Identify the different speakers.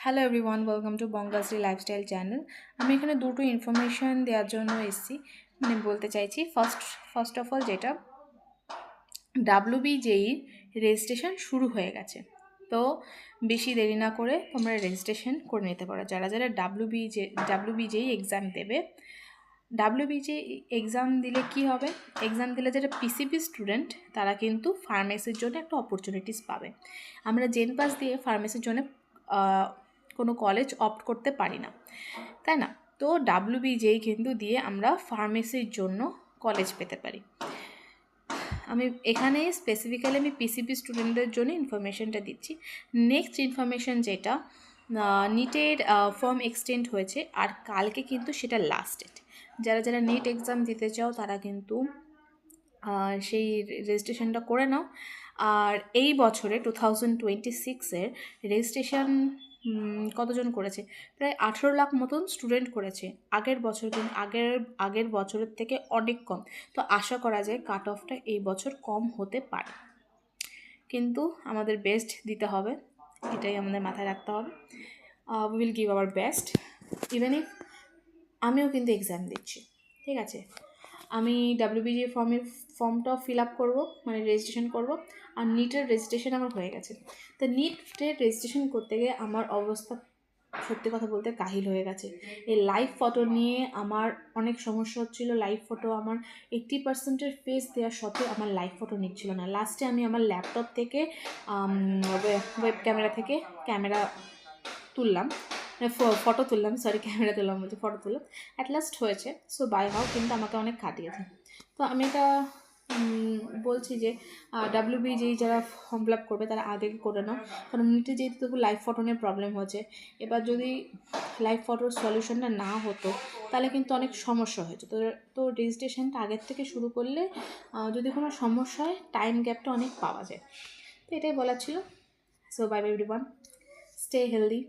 Speaker 1: Hello everyone, welcome to Bangashree lifestyle channel. আমি এখানে দুটো ইনফরমেশান দেওয়ার জন্য এসেছি, বলতে চাইছি। ফার্স্ট অফ অল, যেটা WBJEE রেজিস্ট্রেশন শুরু হয়ে গেছে। তো বেশি দেরি না করে তোমরা রেজিস্ট্রেশন করে নিতে পারো। যারা যারা WBJEE এক্সাম দেবে, WBJEE এক্সাম দিলে কি হবে, এক্সাম দিলে যারা PCB স্টুডেন্ট তারা কিন্তু ফার্মেসির জন্য একটা অপরচুনিটিস পাবে। আমরা জেন পাস দিয়ে ফার্মেসির জন্য কোনো কলেজ অপ্ট করতে পারি না, তাই না? তো WBJEE কিন্তু দিয়ে আমরা ফার্মেসির জন্য কলেজ পেতে পারি। আমি এখানে স্পেসিফিক্যালি PCB স্টুডেন্টদের জন্য ইনফরমেশনটা দিচ্ছি। নেক্সট ইনফরমেশন যেটা, নিটের ফর্ম এক্সটেন্ড হয়েছে আর কালকে কিন্তু সেটা লাস্ট ডেট। যারা যারা নিট এক্সাম দিতে চাও তারা কিন্তু সেই রেজিস্ট্রেশনটা করে নাও। আর এই বছরে 2026-এর রেজিস্ট্রেশন কতজন করেছে? প্রায় 18 লাখ মতন স্টুডেন্ট করেছে। আগের বছর কিন্তু আগের বছরের থেকে অনেক কম। তো আশা করা যায় কাট অফটা এই বছর কম হতে পারে, কিন্তু আমাদের বেস্ট দিতে হবে, এটাই আমাদের মাথায় রাখতে হবে। We will give our best even if আমিও কিন্তু এক্সাম দিচ্ছি, ঠিক আছে? আমি WBJEE ফর্মটাও ফিল আপ করবো, মানে রেজিস্ট্রেশন করব। আর নিটের রেজিস্ট্রেশন আমার হয়ে গেছে। তো নিটের রেজিস্ট্রেশন করতে গিয়ে আমার অবস্থা সত্যি কথা বলতে কাহিল হয়ে গেছে। এই লাইভ ফটো নিয়ে আমার অনেক সমস্যা হচ্ছিলো। লাইভ ফটো আমার 80%-এর ফেস দেওয়ার সত্ত্বেও আমার লাইভ ফটো নিচ্ছিল না। লাস্টে আমি আমার ল্যাপটপ থেকে ওয়েব ক্যামেরা থেকে ক্যামেরা তুললাম, ফটো তুললাম, ক্যামেরা তুললাম বলছি, ফটো তুললাম, অ্যাট লাস্ট হয়েছে। সো বাই হাও কিন্তু আমাকে অনেক কাটিয়েছে। তো আমি এটা বলছি যে WBJEE যারা ফর্ম ফিল আপ করবে তারা আগে করে নাও, কারণ নিটে যেহেতু তবু লাইভ ফটো নিয়ে প্রবলেম হচ্ছে। এবার যদি লাইভ ফটোর সলিউশনটা না হতো তাহলে কিন্তু অনেক সমস্যা হয়েছে। তো রেজিস্ট্রেশনটা আগের থেকে শুরু করলে যদি কোনো সমস্যা হয় টাইম গ্যাপটা অনেক পাওয়া যায়। তো এটাই বলার ছিল। So bye bye everyone, stay healthy.